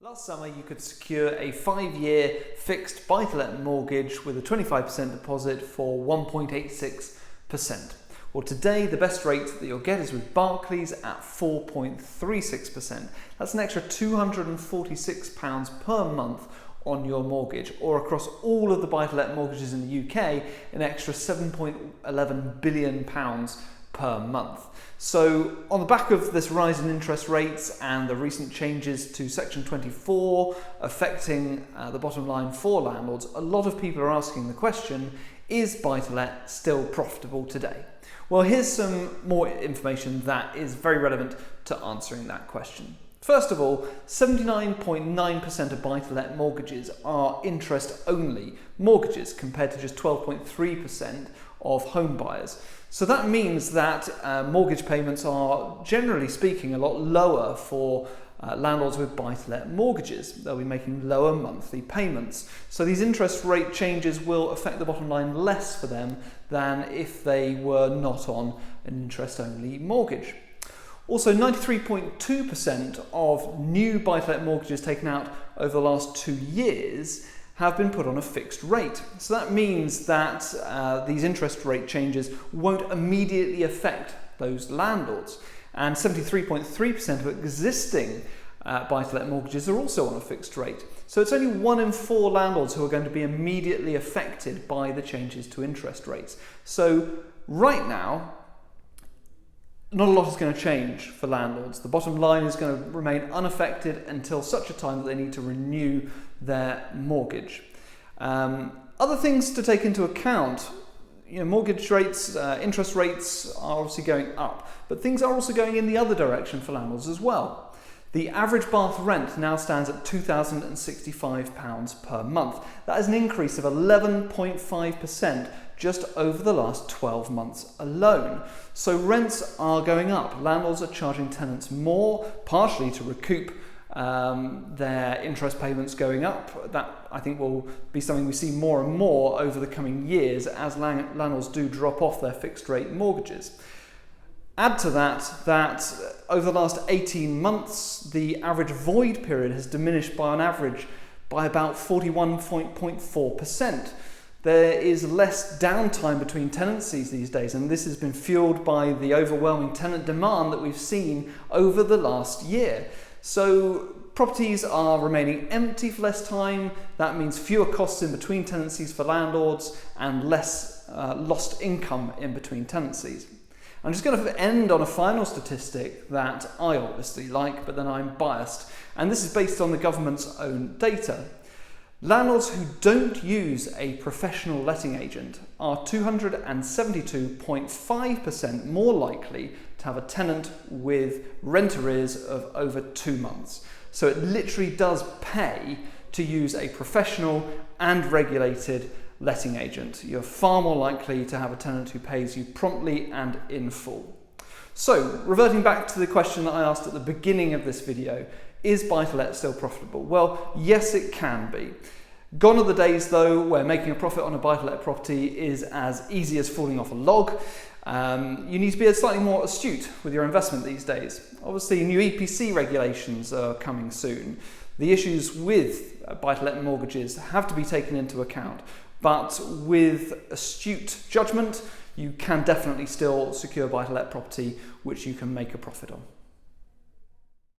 Last summer you could secure a 5-year fixed buy-to-let mortgage with a 25% deposit for 1.86%. Well, today the best rate that you'll get is with Barclays at 4.36%. That's an extra £246 per month on your mortgage, or across all of the buy-to-let mortgages in the UK, an extra £7.11 billion per month. So on the back of this rise in interest rates and the recent changes to Section 24 affecting the bottom line for landlords, a lot of people are asking the question, is buy-to-let still profitable today? Well, here's some more information that is very relevant to answering that question. First of all, 79.9% of buy-to-let mortgages are interest-only mortgages compared to just 12.3% of home buyers. So that means that mortgage payments are, generally speaking, a lot lower for landlords with buy-to-let mortgages. They'll be making lower monthly payments. So these interest rate changes will affect the bottom line less for them than if they were not on an interest-only mortgage. Also, 93.2% of new buy-to-let mortgages taken out over the last 2 years have been put on a fixed rate. So that means that these interest rate changes won't immediately affect those landlords. And 73.3% of existing buy-to-let mortgages are also on a fixed rate. So it's only 1 in 4 landlords who are going to be immediately affected by the changes to interest rates. So right now, not a lot is going to change for landlords. The bottom line is going to remain unaffected until such a time that they need to renew their mortgage. Other things to take into account, mortgage rates, interest rates are obviously going up, but things are also going in the other direction for landlords as well. The average bath rent now stands at £2,065 per month. That is an increase of 11.5% just over the last 12 months alone. So rents are going up. Landlords are charging tenants more, partially to recoup their interest payments going up. That, I think, will be something we see more and more over the coming years as landlords do drop off their fixed rate mortgages. Add to that over the last 18 months, the average void period has diminished by on average by about 41.4%. There is less downtime between tenancies these days, and this has been fueled by the overwhelming tenant demand that we've seen over the last year. So properties are remaining empty for less time. That means fewer costs in between tenancies for landlords and less lost income in between tenancies. I'm just going to end on a final statistic that I obviously like, but then I'm biased, and this is based on the government's own data. Landlords who don't use a professional letting agent are 272.5% more likely to have a tenant with rent arrears of over 2 months. So it literally does pay to use a professional and regulated letting agent. You're far more likely to have a tenant who pays you promptly and in full. So, reverting back to the question that I asked at the beginning of this video, is buy-to-let still profitable? Well, yes, it can be. Gone are the days, though, where making a profit on a buy-to-let property is as easy as falling off a log. You need to be slightly more astute with your investment these days. Obviously, new EPC regulations are coming soon. The issues with buy-to-let mortgages have to be taken into account. But with astute judgment, you can definitely still secure buy-to-let property which you can make a profit on.